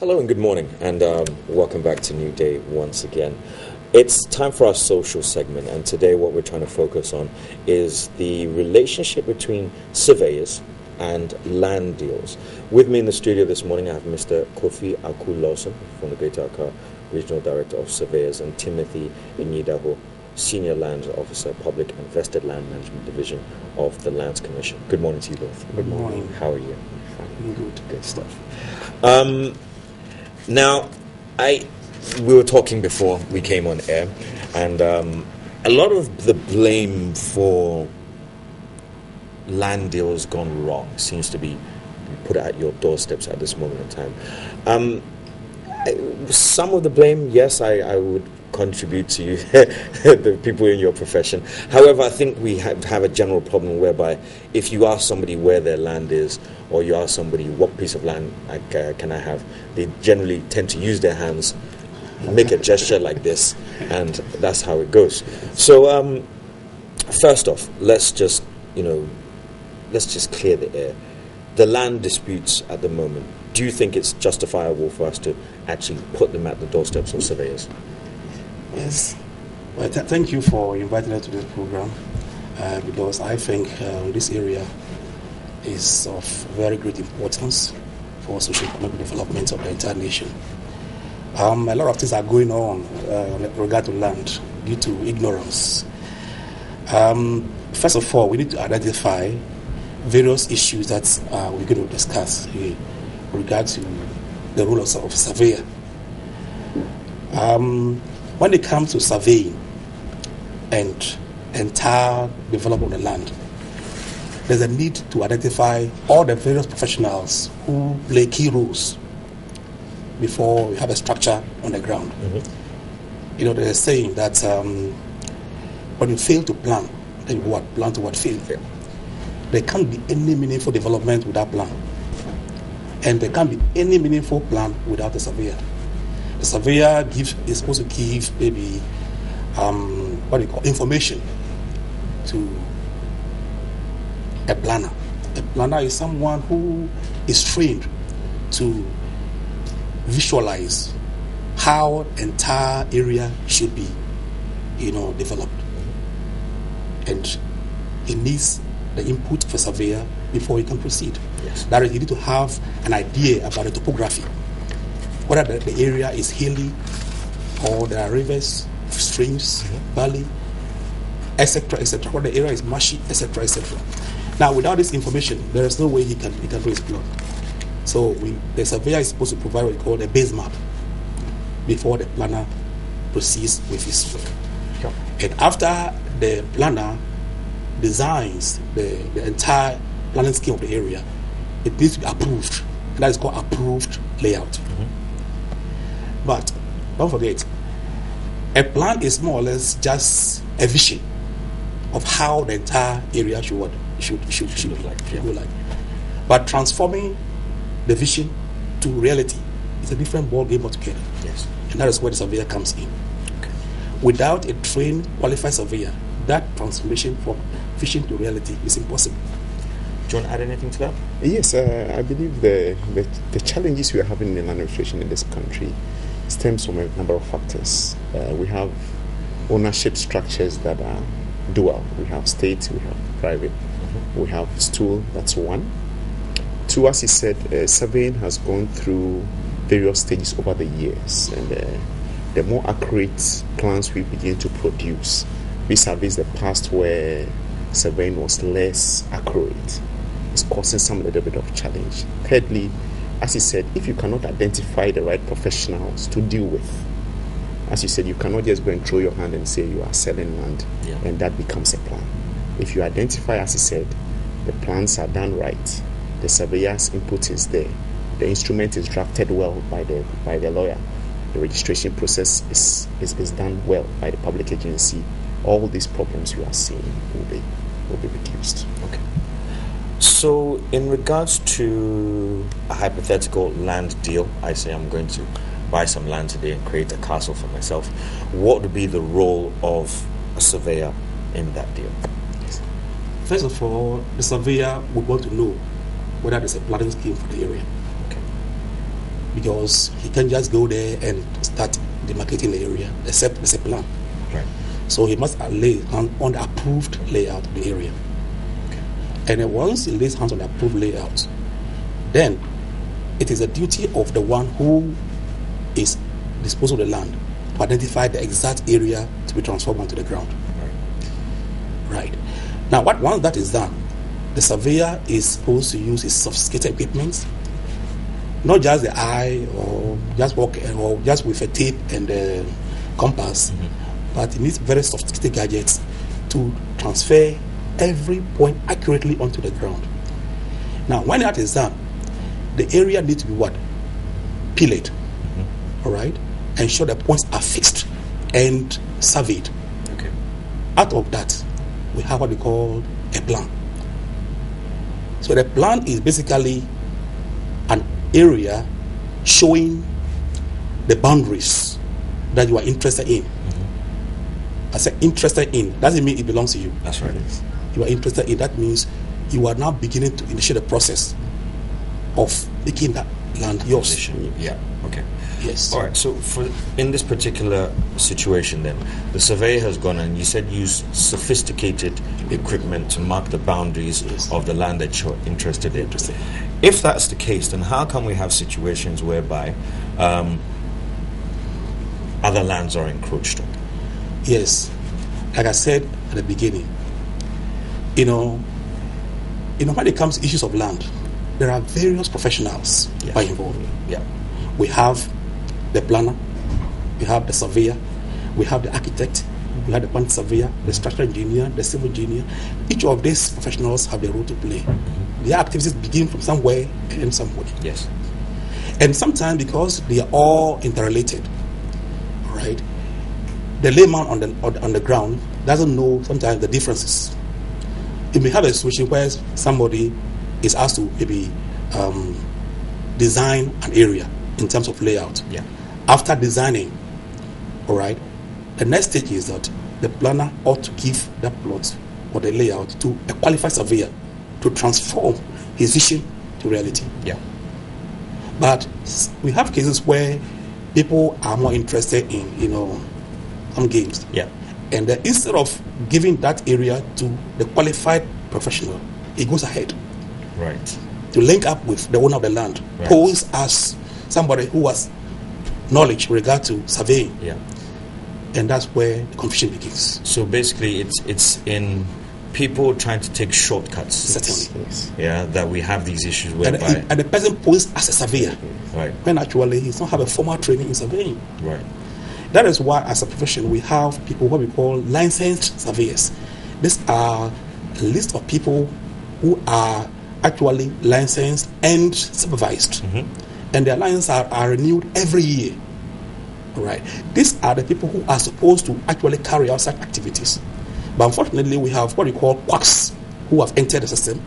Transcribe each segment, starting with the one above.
Hello and good morning, and welcome back to New Day once again. It's time for our social segment, and today what we're trying to focus on is the relationship between surveyors and land deals. With me in the studio this morning, I have Mr. Kofi Aku-Lawson from the Greater Accra Regional Director of Surveyors, and Timothy Inyidaho, Senior Land Officer, Public and Vested Land Management Division of the Lands Commission. Good morning to you both. Good morning. How are you? Fine. Good. Good stuff. Now, we were talking before we came on air, and a lot of the blame for land deals gone wrong seems to be put at your doorsteps at this moment in time. Some of the blame, yes, I would contribute to you, the people in your profession. However, I think we have a general problem whereby if you ask somebody where their land is, or you ask somebody what piece of land can I have, they generally tend to use their hands, make a gesture like this, and that's how it goes. So first off, let's just clear the air. The land disputes at the moment, do you think it's justifiable for us to actually put them at the doorsteps of surveyors? Yes. Well, thank you for inviting us to this program, because I think this area is of very great importance for socio-economic development of the entire nation. A lot of things are going on with regard to land due to ignorance. First of all, we need to identify various issues that we're going to discuss with regard to the role of surveyor. When it comes to surveying and entire development of the land, there's a need to identify all the various professionals who play key roles before we have a structure on the ground. Mm-hmm. There's a saying that when you fail to plan, then you what? Plan to what? Fail. Yeah. There can't be any meaningful development without plan. And there can't be any meaningful plan without a surveyor. The surveyor is supposed to give maybe information to a planner. A planner is someone who is trained to visualize how the entire area should be, developed. And he needs the input of a surveyor before he can proceed. Yes. That is, you need to have an idea about the topography, whether the area is hilly or there are rivers, streams, valley, etc., etc., or the area is marshy, etc., etc. Now, without this information, there is no way he can do his plot. So the surveyor is supposed to provide what we call a base map before the planner proceeds with his work. Sure. And after the planner designs the entire planning scheme of the area, it needs to be approved. And that is called approved layout. Mm-hmm. But don't forget, a plan is more or less just a vision of how the entire area should look like. But transforming the vision to reality is a different ball game altogether. Yes. And that is where the surveyor comes in. Okay. Without a trained, qualified surveyor, that transformation from vision to reality is impossible. Do you want to add anything to that? Yes, I believe the challenges we are having in the land administration in this country stems from a number of factors. We have ownership structures that are dual. We have state, we have private, we have stool, that's one. Two, as he said, surveying has gone through various stages over the years, and the more accurate plans we begin to produce, vis-a-vis the past where surveying was less accurate, is causing some little bit of challenge. Thirdly, as he said, if you cannot identify the right professionals to deal with, as you said, you cannot just go and throw your hand and say you are selling land, and that becomes a plan. If you identify, as he said, the plans are done right, the surveyor's input is there, the instrument is drafted well by the lawyer, the registration process is done well by the public agency, all these problems you are seeing will be reduced. Okay. So in regards to a hypothetical land deal, I say I'm going to buy some land today and create a castle for myself. What would be the role of a surveyor in that deal? First of all, the surveyor would want to know whether there's a planning scheme for the area. Okay. because he can just go there and start demarcating the area, except there's a plan. Right. So he must lay hands on the approved layout of the area. Okay. And then once he lays hands on the approved layout, then it is a duty of the one who is disposing of the land to identify the exact area to be transformed onto the ground. Right. Now, once that is done, the surveyor is supposed to use his sophisticated equipment, not just the eye or just walk or just with a tape and a compass, but he needs very sophisticated gadgets to transfer every point accurately onto the ground. Now, when that is done, the area needs to be what? Pillared. All right? Ensure the points are fixed and surveyed. Okay. Out of that, we have what we call a plan. So the plan is basically an area showing the boundaries that you are interested in. I say interested in, doesn't mean it belongs to you. That's right. You are interested in, that means you are now beginning to initiate the process of making that land yours. Yeah. Okay. Yes. All right. So, in this particular situation, then the surveyor has gone and you said use sophisticated equipment to mark the boundaries of the land that you're interested in. If that's the case, then how can we have situations whereby other lands are encroached on? Yes. Like I said at the beginning, when it comes to issues of land, there are various professionals who are involved. Yeah. We have the planner, we have the surveyor, we have the architect, we have the quantity surveyor, the structural engineer, the civil engineer. Each of these professionals have a role to play. Their activities begin from somewhere and end somewhere. Yes. And sometimes because they are all interrelated, right? The layman on the ground doesn't know sometimes the differences. You may have a situation where somebody is asked to maybe design an area in terms of layout. Yeah. After designing, all right, the next stage is that the planner ought to give that plot or the layout to a qualified surveyor to transform his vision to reality. Yeah. But we have cases where people are more interested in, some games. Yeah. And instead of giving that area to the qualified professional, he goes ahead. Right. To link up with the owner of the land, Right. pose as somebody who has knowledge with regard to surveying. Yeah. And that's where the confusion begins. So basically, it's in people trying to take shortcuts. Certainly. Yeah, that we have these issues And, whereby. and the person poses as a surveyor, Right. when actually he does not have a formal training in surveying. Right. That is why, as a profession, we have people what we call licensed surveyors. These are a list of people who are actually licensed and supervised. And their licenses are renewed every year. All right. These are the people who are supposed to actually carry out such activities. But unfortunately, we have what we call quacks who have entered the system,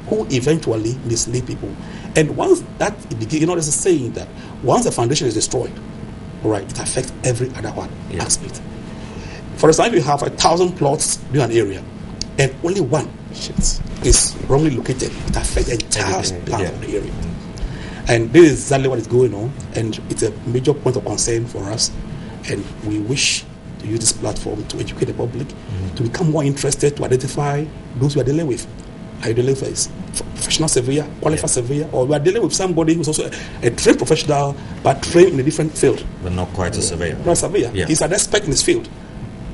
who eventually mislead people. And once that begins, there's a saying that once the foundation is destroyed, all right, it affects every other one aspect. For example, if you have 1,000 plots in an area, and only one is wrongly located, it affects the entire plan of the area. And this is exactly what is going on, and it's a major point of concern for us. And we wish to use this platform to educate the public, to become more interested, to identify those we are dealing with. Are you dealing with a professional surveyor, qualified surveyor, or we are dealing with somebody who's also a trained professional, but trained in a different field? But not quite a surveyor. Not a surveyor. Yeah. He's an expert in his field.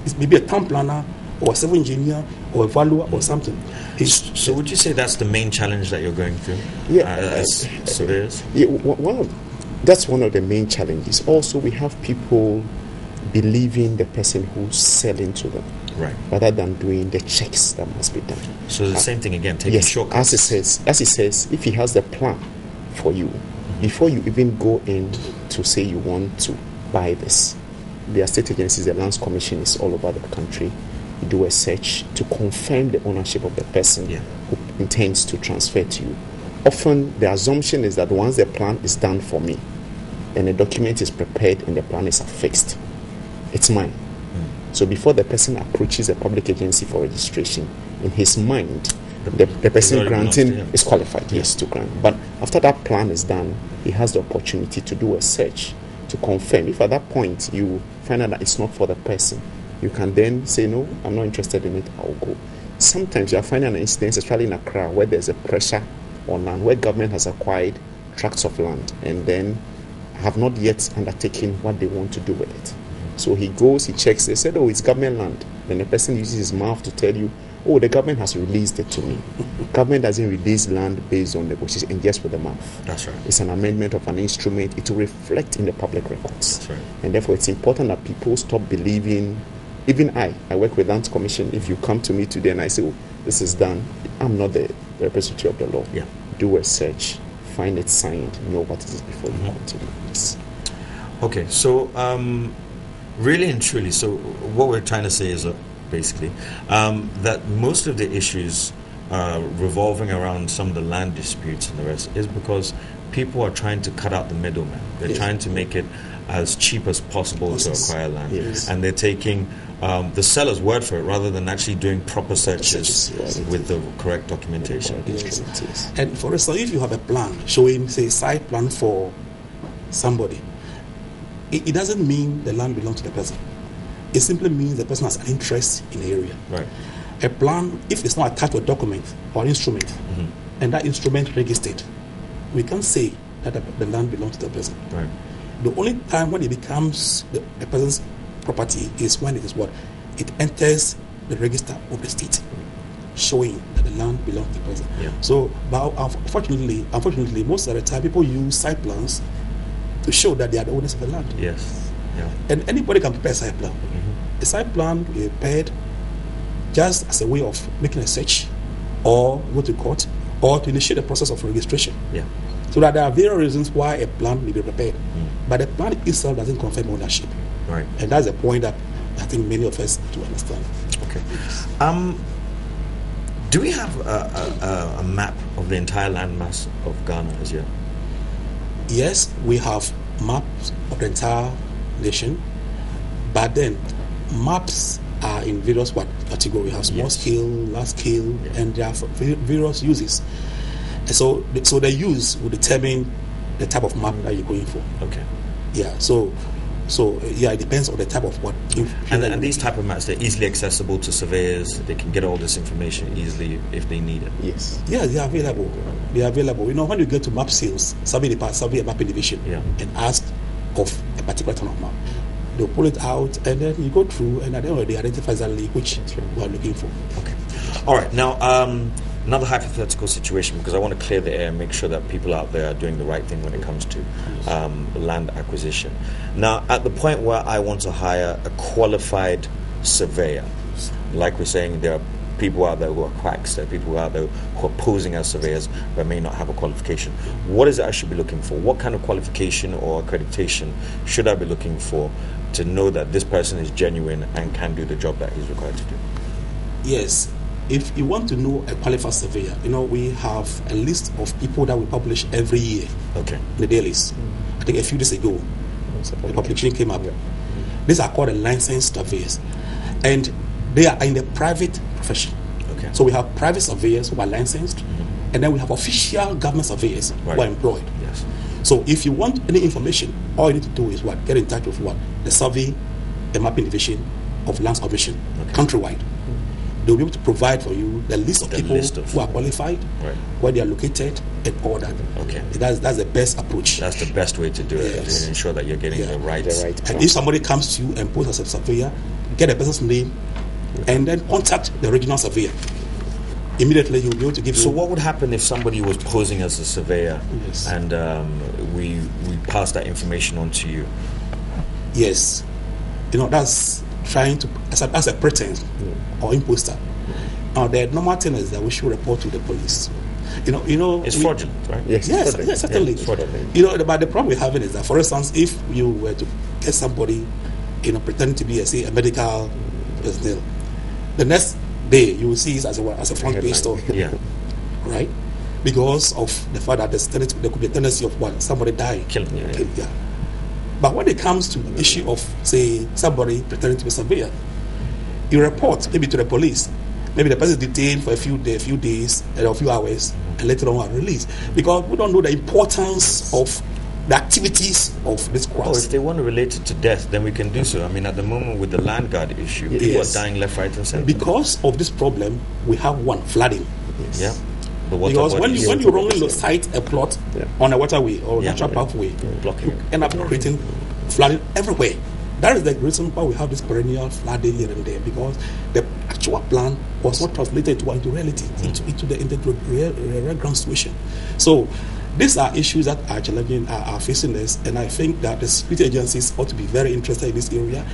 He's maybe a town planner, or a civil engineer, or a valuer, or something. So would you say that's the main challenge that you're going through as surveyors? Yeah, that's one of the main challenges. Also, we have people believing the person who's selling to them, right, rather than doing the checks that must be done. So the same thing again, taking shortcuts. As he says, if he has the plan for you, before you even go in to say you want to buy this, the estate agencies, the lands commission is all over the country. You do a search to confirm the ownership of the person who intends to transfer to you. Often the assumption is that once the plan is done for me, and the document is prepared and the plan is affixed, it's mine. So before the person approaches a public agency for registration, in his mind, the person already belongs granting to him. is qualified, yes, to grant. But after that plan is done, he has the opportunity to do a search to confirm. If at that point you find out that it's not for the person, you can then say, no, I'm not interested in it, I'll go. Sometimes you are finding an instance, especially in Accra, where there's a pressure on land, where government has acquired tracts of land and then have not yet undertaken what they want to do with it. So he goes, he checks, they said, oh, it's government land. Then the person uses his mouth to tell you, oh, the government has released it to me. Government doesn't release land based on negotiations and just with the mouth. That's right. It's an amendment of an instrument. It will reflect in the public records. That's right. And therefore, it's important that people stop believing. Even I work with Land Commission. If you come to me today and I say, oh, this is done, I'm not the representative of the law. Yeah. Do a search, find it signed, know what it is before you continue. Yes. Okay, so really and truly, so what we're trying to say is basically that most of the issues revolving around some of the land disputes and the rest is because people are trying to cut out the middleman. They're trying to make it as cheap as possible to acquire land. Yes. And they're taking the seller's word for it rather than actually doing proper searches with the correct documentation. Yes. And for instance, if you have a plan showing, say, site plan for somebody, it doesn't mean the land belongs to the person. It simply means the person has an interest in the area. Right. A plan, if it's not attached to a document or instrument, and that instrument registered, we can say that the land belongs to the person. Right. The only time when it becomes a person's property is when it is what? It enters the register of the state, showing that the land belongs to the person. Yeah. So, but unfortunately, most of the time people use site plans to show that they are the owners of the land. Yes. Yeah. And anybody can prepare a site plan. A site plan will be prepared just as a way of making a search or go to court or to initiate the process of registration. Yeah. So that there are various reasons why a plan may be prepared. But the plan itself doesn't confirm ownership. Right. And that's the point that I think many of us do understand. Okay. Do we have a map of the entire landmass of Ghana as yet? Yes, we have maps of the entire nation, but then maps are in various categories. We have small scale, large scale, and there are various uses. And so the use will determine the type of map that you're going for. Okay. Yeah. So it depends on the type of what. And these type of maps, they're easily accessible to surveyors. They can get all this information easily if they need it. Yes. Yeah, they are available. They are available. You know, when you get to map sales, survey a mapping division, and ask of a particular type of map, they'll pull it out, and then you go through, and at the end of the day, identify exactly which you are looking for. Okay. All right. Now, another hypothetical situation, because I want to clear the air and make sure that people out there are doing the right thing when it comes to land acquisition. Now, at the point where I want to hire a qualified surveyor, like we're saying, there are people out there who are quacks, there are people out there who are posing as surveyors but may not have a qualification. What is it I should be looking for? What kind of qualification or accreditation should I be looking for to know that this person is genuine and can do the job that he's required to do? Yes. If you want to know a qualified surveyor, we have a list of people that we publish every year. Okay. In the dailies. I think a few days ago, the publication came up. These are called licensed surveyors, and they are in the private profession. Okay. So we have private surveyors who are licensed, and then we have official government surveyors who are employed. Yes. So if you want any information, all you need to do is what? Get in touch with what? The survey, the mapping division of Land Commission, countrywide. They'll be able to provide for you the list of people who are qualified, where they are located, and all that. Okay. That's the best approach. That's the best way to do it, to ensure that you're getting the right. And if somebody comes to you and poses as a surveyor, get a person's name, and then contact the regional surveyor. Immediately you'll be able to give So what would happen if somebody was posing as a surveyor and we pass that information on to you? Yes. That's trying to, as a pretense or imposter. Now, the normal thing is that we should report to the police. It's fraudulent, right? Yes, certainly. It's fraudulent. But the problem we're having is that, for instance, if you were to get somebody, pretending to be, a medical personnel, the next day you will see it as a front page story. Yeah. Right? Because of the fact that there could be a tendency of somebody dying. Killing you. Yeah. But when it comes to the issue of, say, somebody pretending to be a surveyor, you report maybe to the police, maybe the person is detained for a few days or a few hours, and later on are released, because we don't know the importance of the activities of this Oh, cross. if they want to relate it to death, then we can do so. I mean, at the moment with the land guard issue, people Yes. are dying left, right, and center. Because of this problem, we have one flooding. Yeah. The water Because bodies. when you wrongly cite a plot on a waterway or Yeah. natural pathway, Blocking you it. end up creating flooding everywhere. That is the reason why we have this perennial flooding here and there, because the actual plan was not translated into reality, into the real ground situation. So these are issues that are challenging, are facing us, and I think that the security agencies ought to be very interested in this area.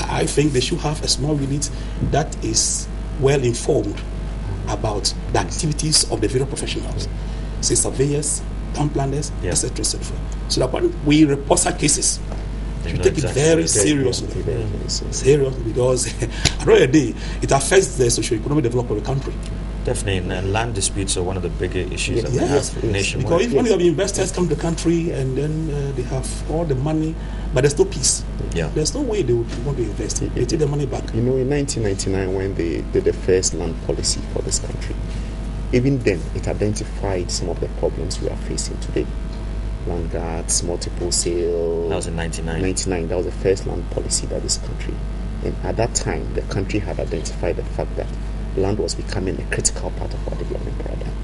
I think they should have a small unit that is well informed about the activities of the various professionals, say surveyors, town planners, etc., etc. So that when we report such cases, we take it very seriously. Seriously, because at the end of the day, it affects the socio-economic development of the country. Definitely, and land disputes are one of the bigger issues that we have nationwide. Because if one of the investors come to the country and then they have all the money, but there's no peace. Yeah. There's no way they would want to invest. They take the money back. You know, in 1999, when they did the first land policy for this country, even then it identified some of the problems we are facing today. Land guards, multiple sale. That was in 99. 99, that was the first land policy that this country. And at that time, the country had identified the fact that land was becoming a critical part of our development paradigm.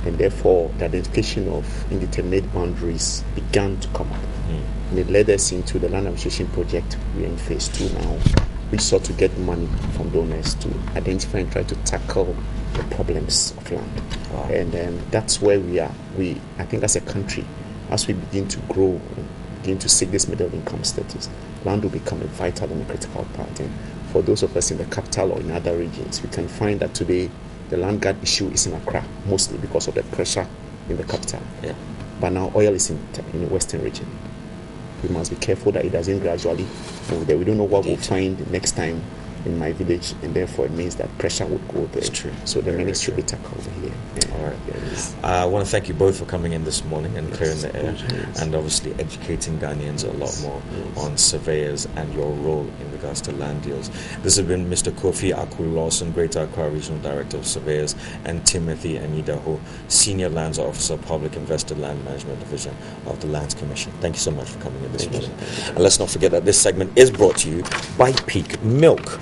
And therefore, the identification of indeterminate boundaries began to come up. And it led us into the land acquisition project. We're in phase 2 now, which sought to get money from donors to identify and try to tackle the problems of land. Wow. And that's where we are. I think as a country, as we begin to grow and begin to seek this middle income status, land will become a vital and a critical part. And for those of us in the capital or in other regions, we can find that today the land guard issue is in Accra, mostly because of the pressure in the capital. Yeah. But now oil is in the western region. We must be careful that it doesn't gradually move there. We don't know what we'll find next time in my village, and therefore it means that pressure would go there. It's true. So the Very menace should true. be tackled here. All right. I want to thank you both for coming in this morning and clearing the air, and obviously educating Ghanaians a lot more on surveyors and your role in regards to land deals. This has been Mr. Kofi Akul-Lawson, Greater Accra Regional Director of Surveyors, and Timothy Amidaho, Senior Lands Officer, Public Investor Land Management Division of the Lands Commission. Thank you so much for coming in this morning. And let's not forget that this segment is brought to you by Peak Milk.